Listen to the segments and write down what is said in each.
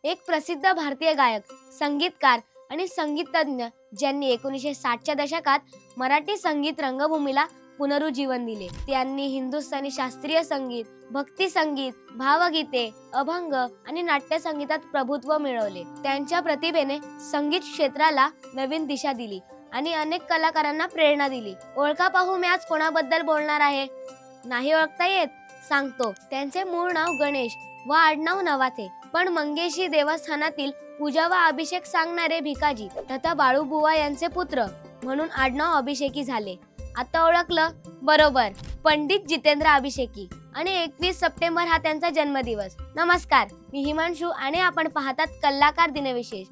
एक प्रसिद्ध भारतीय गायक, संगीतकार आणि संगीतज्ञ ज्यांनी 1960च्या दशकात मराठी संगीत रंगभूमीला पुनरुज्जीवन दिले। त्यांनी हिंदुस्थानी शास्त्रीय संगीत, भक्ती संगीत, भावगीते, अभंग आणि नाट्य संगीतात प्रभुत्व मिळवले। त्यांच्या प्रतिभेने संगीत क्षेत्राला नवीन दिशा दिली आणि अनेक कलाकारांना प्रेरणा दिली। ओळखा पाहू मी आज कोणाबद्दल बोलणार आहे? नाही ओळखता येत? सांगतो। त्यांचे मूळ नाव गणेश व आडनाव नवाथे, पण मंगेशी देवस्थानातील पूजा व अभिषेक सांगणारे भिकाजी तथा बाळूबुवा यांचे पुत्र म्हणून आडनाव अभिषेकी झाले। आता ओळखलं बरोबर, पंडित जितेंद्र अभिषेकी। आणि 21 सप्टेंबर हा त्यांचा जन्मदिवस। नमस्कार, मी हिमांशु आणि आपण पाहतात कलाकार दिनविशेष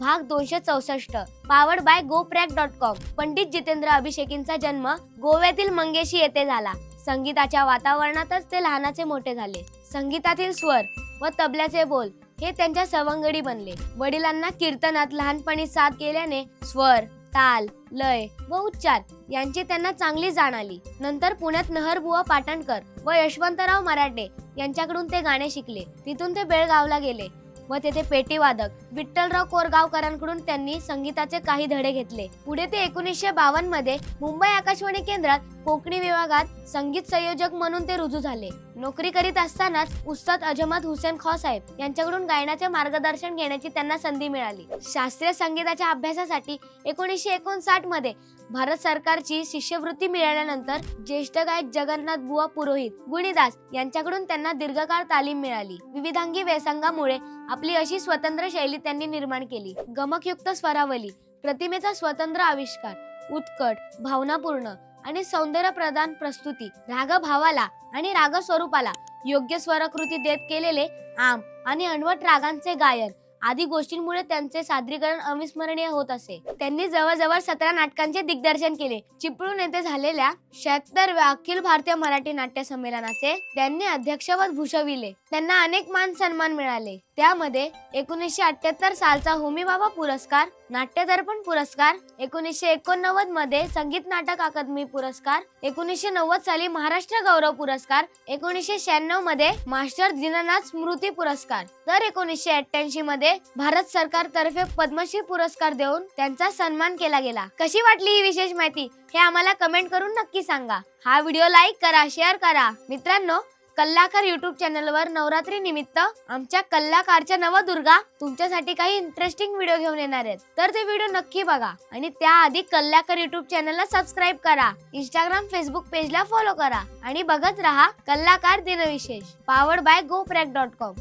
भाग 264 powered by goprag.com। Pandit Jitendra अभिषेकींचा जन्म गोव्यातील मंगेशी येथे झाला। संगीताच्या वातावरणातच ते लहानाचे मोठे झाले। संगीतातील स्वर व तबल्याचे बोल हे त्यांच्या सवंगडी बनले। वडिलांना कीर्तनात लहानपणी साथ केल्याने स्वर, ताल, लय व उच्चार यांची त्यांना चांगली जाण आली। नंतर पुण्यात नहरबुवा पाटणकर व यशवंतराव मराठे यांच्याकडून ते गाणे शिकले। तिथून ते बेळगावला गेले व तेथे पेटी वादक विठ्ठलराव कोरगावकरांकडून त्यांनी संगीताचे काही धडे घेतले। पुढे ते 1952 मध्ये मुंबई आकाशवाणी केंद्रात कोकणी विभागात संगीत संयोजक म्हणून ते रुजू झाले। नोकरी करीत असतानाच उस्ताद अजमत हुसेन खॉ साहेब यांच्याकडून गायनाचे मार्गदर्शन घेण्याची त्यांना संधी मिळाली। शास्त्रीय संगीताच्या अभ्यासासाठी 1959 मध्ये भारत सरकारची शिष्यवृत्ती मिळाल्यानंतर ज्येष्ठ गायक जगन्नाथ बुवा पुरोहित गुणीदास यांच्याकडून त्यांना दीर्घकाळ तालीम मिळाली। विविधांगी व्यासंगामुळे आपली अशी स्वतंत्र शैली त्यांनी निर्माण केली। गमकयुक्त स्वरावली, प्रतिमेचा स्वतंत्र आविष्कार, उत्कट, भावनापूर्ण आणि सौंदर्यप्रधान प्रस्तुती, राग भावाला आणि राग स्वरूपाला योग्य स्वरकृती देत केलेले आम आणि अनवट रागांचे गायन आदी गोष्टींमुळे त्यांचे सादरीकरण अविस्मरणीय होत असे। त्यांनी जवळजवळ 17 नाटकांचे दिग्दर्शन केले। चिपळूण येथे झालेल्या 76व्या अखिल भारतीय मराठी नाट्य संमेलनाचे त्यांनी अध्यक्षपद भूषविले। त्यांना अनेक मान सन्मान मिळाले। त्यामध्ये 1978 सालचा होमी बाबा पुरस्कार, नाट्य दर्पण पुरस्कार, 1989 मध्ये संगीत नाटक अकादमी पुरस्कार, 1990 साली महाराष्ट्र गौरव पुरस्कार, 1996 मध्ये मास्टर दीनानाथ स्मृती पुरस्कार, तर 1988 मध्ये भारत सरकार तर्फे पद्मश्री पुरस्कार देऊन त्यांचा सन्मान केला गेला। कशी वाटली ही विशेष माहिती हे आम्हाला कमेंट करून नक्की सांगा। हा व्हिडिओ लाईक करा, शेअर करा। मित्रांनो, कलाकार YouTube चॅनलवर नवरात्री निमित्त आमच्या कलाकारच्या नवदुर्गा तुमच्यासाठी काही इंटरेस्टिंग व्हिडिओ घेऊन येणार आहेत, तर ते व्हिडिओ नक्की बघा आणि त्याआधी कलाकार YouTube चॅनलला सबस्क्राईब करा, Instagram Facebook पेजला फॉलो करा आणि बघत रहा कलाकार दिनविशेष पावर्ड बाय goprag.com।